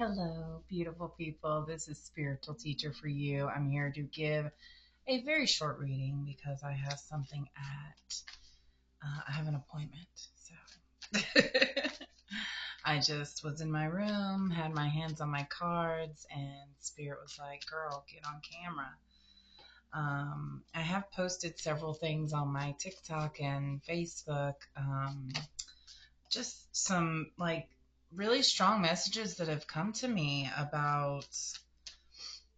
Hello, beautiful people. This is Spiritual Teacher for You. I'm here to give a very short reading because I have something I have an appointment. So I just was in my room, had my hands on my cards, and Spirit was like, girl, get on camera. I have posted several things on my TikTok and Facebook. Just some really strong messages that have come to me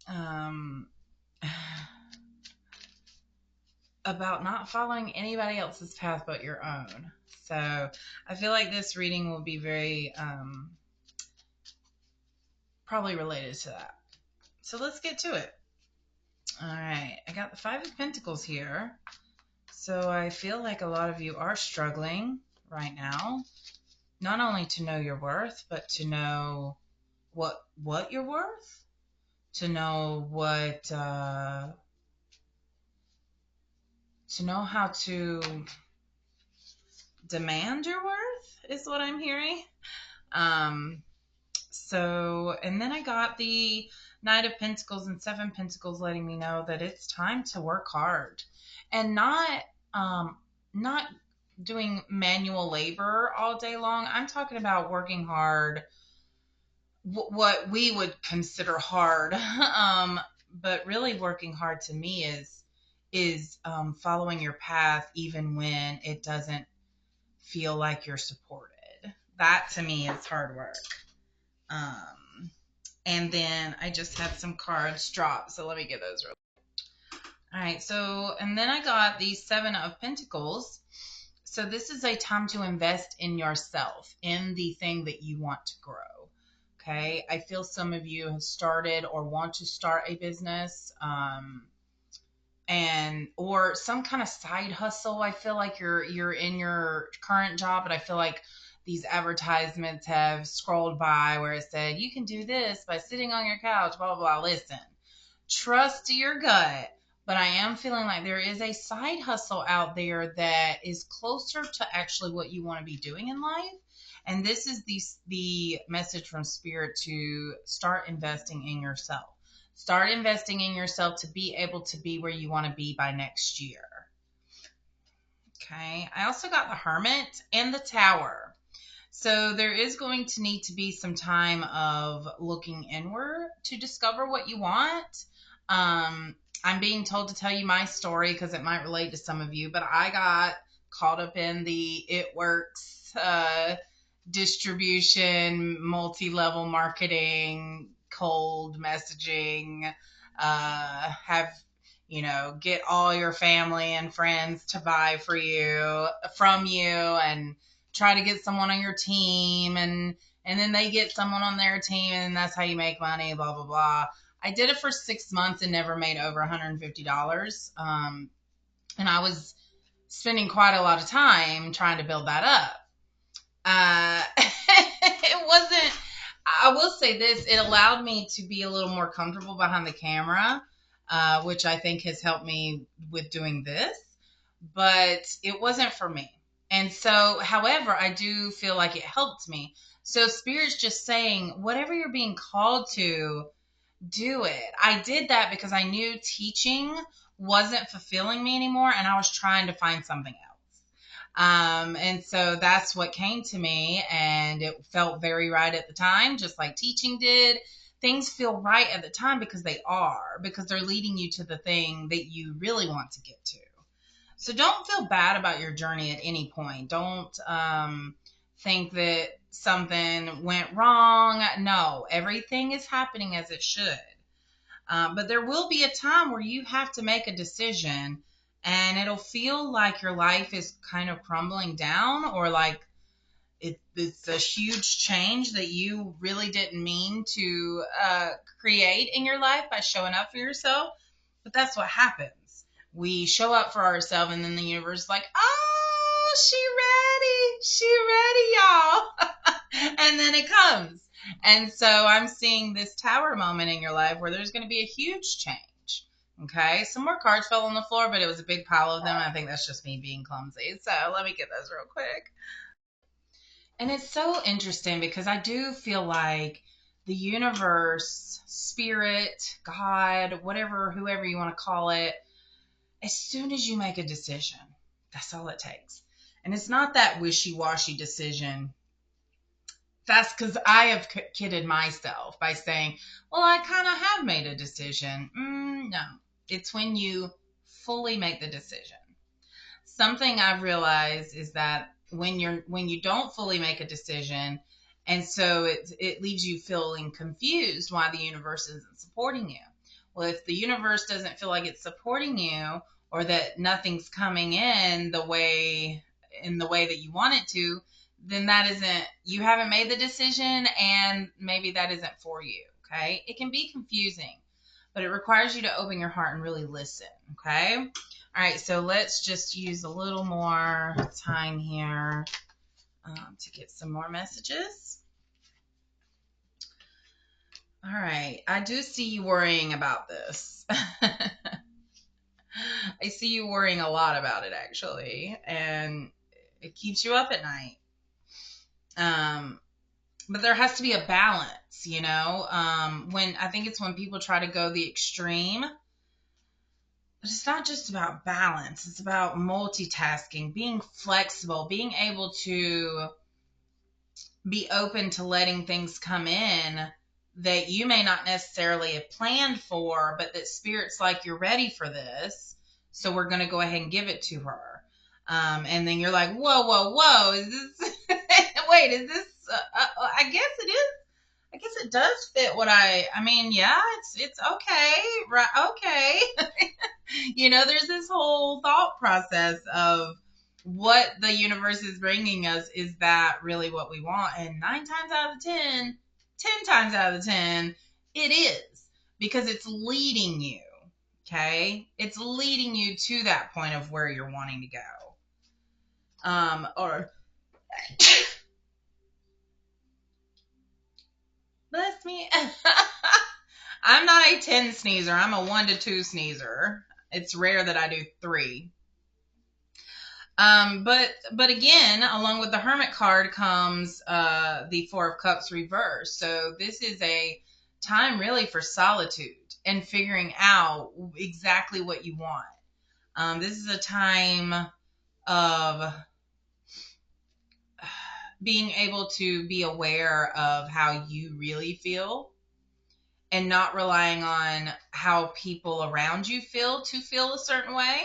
um, about not following anybody else's path but your own. So I feel like this reading will be very probably related to that. So let's get to it. All right, I got the Five of Pentacles here. So I feel like a lot of you are struggling right now, not only to know your worth, but to know what you're worth, to know to know how to demand your worth is what I'm hearing. And then I got the Knight of Pentacles and Seven Pentacles letting me know that it's time to work hard and not doing manual labor all day long. I'm talking about working hard, what we would consider hard. But really working hard to me is following your path even when it doesn't feel like you're supported. That to me is hard work. And then I just had some cards drop, so let me get those real. All right, so and then I got the Seven of Pentacles. So this is a time to invest in yourself, in the thing that you want to grow. Okay, I feel some of you have started or want to start a business, and or some kind of side hustle. I feel like you're in your current job, but I feel like these advertisements have scrolled by where it said you can do this by sitting on your couch, blah blah blah. Listen, trust your gut, but I am feeling like there is a side hustle out there that is closer to actually what you want to be doing in life. And this is the message from Spirit to start investing in yourself. Start investing in yourself to be able to be where you want to be by next year. Okay. I also got the Hermit and the Tower. So there is going to need to be some time of looking inward to discover what you want. I'm being told to tell you my story because it might relate to some of you, but I got caught up in the It Works distribution, multi-level marketing, cold messaging, have get all your family and friends to buy from you, and try to get someone on your team, and then they get someone on their team, and that's how you make money, blah blah blah. I did it for 6 months and never made over $150. And I was spending quite a lot of time trying to build that up. It wasn't, I will say this, it allowed me to be a little more comfortable behind the camera, which I think has helped me with doing this, but it wasn't for me. And so, however, I do feel like it helped me. So Spirit's just saying, whatever you're being called to, do it. I did that because I knew teaching wasn't fulfilling me anymore, and I was trying to find something else. And so that's what came to me, and it felt very right at the time, just like teaching did. Things feel right at the time because they're leading you to the thing that you really want to get to. So don't feel bad about your journey at any point. Don't think that something went wrong. No, everything is happening as it should. But there will be a time where you have to make a decision, and it'll feel like your life is kind of crumbling down, or like it's a huge change that you really didn't mean to create in your life by showing up for yourself. But that's what happens. We show up for ourselves, and then the universe is like, oh, she ready, y'all. And then it comes. And so I'm seeing this tower moment in your life where there's going to be a huge change. Okay, some more cards fell on the floor, but it was a big pile of them. I think that's just me being clumsy. So let me get those real quick. And it's so interesting because I do feel like the universe, spirit, God, whatever, whoever you want to call it, as soon as you make a decision, that's all it takes. And it's not that wishy-washy decision. That's because I have kidded myself by saying, well, I kind of have made a decision. No, it's when you fully make the decision. Something I've realized is that when you don't fully make a decision, and so it leaves you feeling confused why the universe isn't supporting you. Well, if the universe doesn't feel like it's supporting you, or that nothing's coming in the way that you want it to, then you haven't made the decision, and maybe that isn't for you. Okay, it can be confusing, but it requires you to open your heart and really listen. Okay. All right, so let's just use a little more time here to get some more messages. All right, I do see you worrying about this. I see you worrying a lot about it, actually, and it keeps you up at night. But there has to be a balance, you know. When people try to go the extreme, but it's not just about balance. It's about multitasking, being flexible, being able to be open to letting things come in that you may not necessarily have planned for, but that spirit's like, you're ready for this, so we're going to go ahead and give it to her. And then you're like, whoa, is this, wait, is this, I guess it is. I guess it does fit yeah, it's okay, right? Okay. There's this whole thought process of what the universe is bringing us. Is that really what we want? And 9 times out of 10, 10 times out of 10, it is, because it's leading you. Okay. It's leading you to that point of where you're wanting to go. Or bless me. I'm not a 10 sneezer. I'm a 1 to 2 sneezer. It's rare that I do 3. But again, along with the Hermit card comes the Four of Cups reversed. So this is a time really for solitude and figuring out exactly what you want. This is a time of being able to be aware of how you really feel, and not relying on how people around you feel to feel a certain way.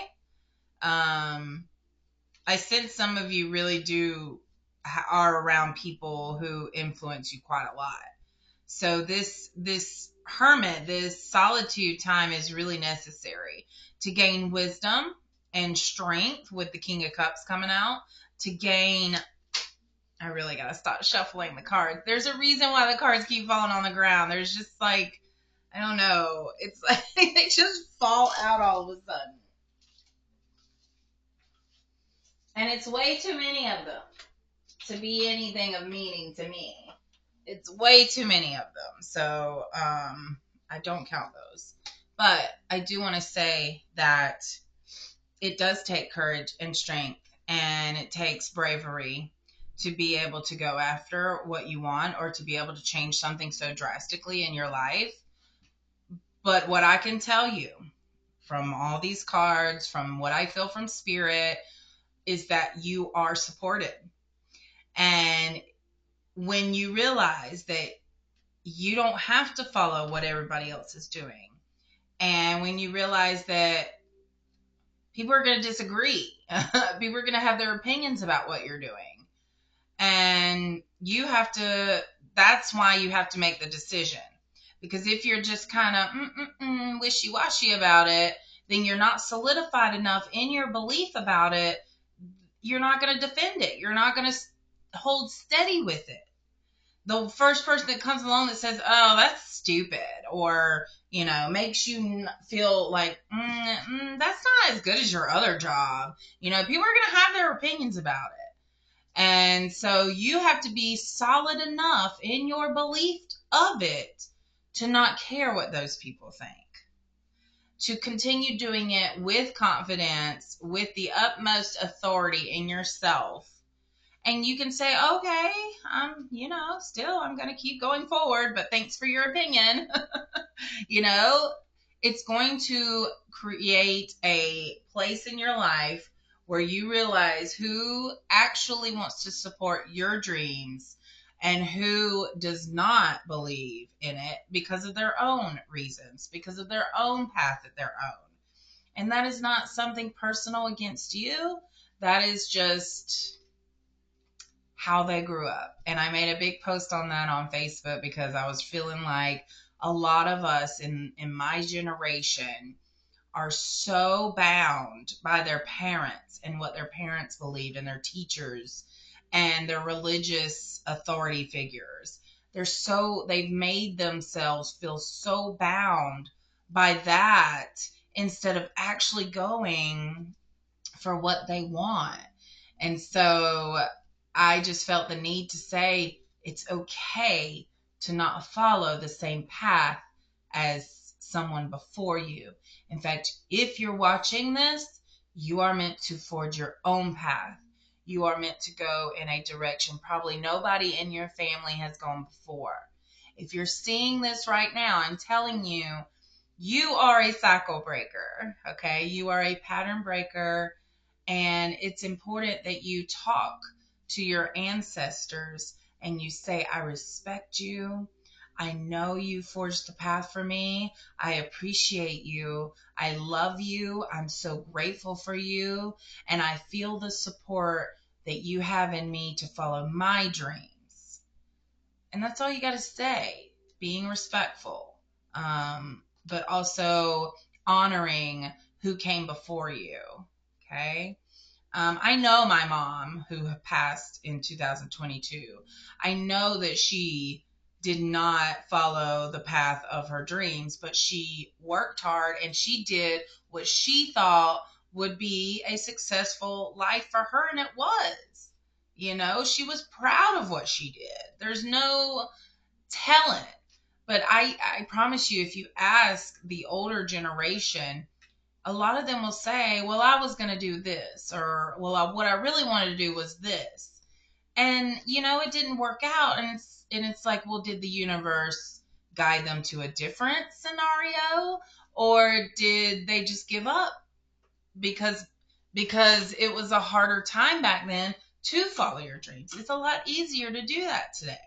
I sense some of you really are around people who influence you quite a lot. So this hermit, this solitude time is really necessary to gain wisdom and strength, with the King of Cups coming out, to gain. I really got to stop shuffling the cards. There's a reason why the cards keep falling on the ground. There's just like, I don't know. It's like they just fall out all of a sudden. And it's way too many of them to be anything of meaning to me. It's way too many of them. So I don't count those. But I do want to say that it does take courage and strength, and it takes bravery to be able to go after what you want, or to be able to change something so drastically in your life. But what I can tell you from all these cards, from what I feel from spirit, is that you are supported. And when you realize that you don't have to follow what everybody else is doing, and when you realize that people are going to disagree, people are going to have their opinions about what you're doing, and that's why you have to make the decision. Because if you're just kind of wishy-washy about it, then you're not solidified enough in your belief about it. You're not going to defend it. You're not going to hold steady with it. The first person that comes along that says, oh, that's stupid, or, makes you feel like, that's not as good as your other job. People are going to have their opinions about it. And so you have to be solid enough in your belief of it to not care what those people think. To continue doing it with confidence, with the utmost authority in yourself, And you can say, okay, still, I'm going to keep going forward, but thanks for your opinion. you know, it's going to create a place in your life where you realize who actually wants to support your dreams and who does not believe in it because of their own reasons, because of their own path of their own. And that is not something personal against you. That is just how they grew up. And I made a big post on that on Facebook because I was feeling like a lot of us in my generation are so bound by their parents and what their parents believed and their teachers and their religious authority figures. They've made themselves feel so bound by that instead of actually going for what they want. And so I just felt the need to say it's okay to not follow the same path as someone before you. In fact, if you're watching this, you are meant to forge your own path. You are meant to go in a direction probably nobody in your family has gone before. If you're seeing this right now, I'm telling you, you are a cycle breaker, okay? You are a pattern breaker, and it's important that you talk to your ancestors and you say, I respect you. I know you forged the path for me. I appreciate you. I love you. I'm so grateful for you. And I feel the support that you have in me to follow my dreams. And that's all you got to say, being respectful, but also honoring who came before you. Okay. I know my mom, who passed in 2022. I know that she did not follow the path of her dreams, but she worked hard and she did what she thought would be a successful life for her, and it was. She was proud of what she did. There's no telling. But I promise you, if you ask the older generation, a lot of them will say, well, I was going to do this, or, well, what I really wanted to do was this. And, it didn't work out. And it's like, well, did the universe guide them to a different scenario, or did they just give up because it was a harder time back then to follow your dreams? It's a lot easier to do that today.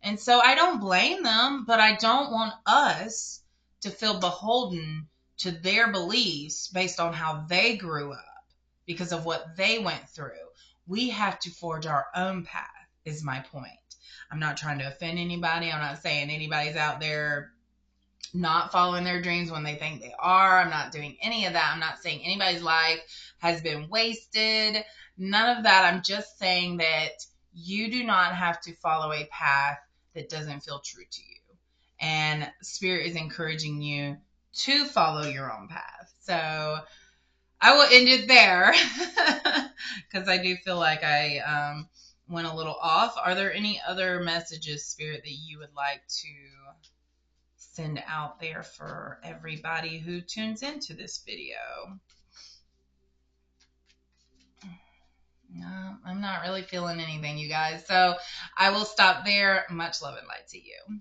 And so I don't blame them, but I don't want us to feel beholden to their beliefs based on how they grew up because of what they went through. We have to forge our own path, is my point. I'm not trying to offend anybody. I'm not saying anybody's out there not following their dreams when they think they are. I'm not doing any of that. I'm not saying anybody's life has been wasted. None of that. I'm just saying that you do not have to follow a path that doesn't feel true to you. And Spirit is encouraging you to follow your own path. So I will end it there because I do feel like I went a little off. Are there any other messages, Spirit, that you would like to send out there for everybody who tunes into this video? No, I'm not really feeling anything, you guys. So I will stop there. Much love and light to you.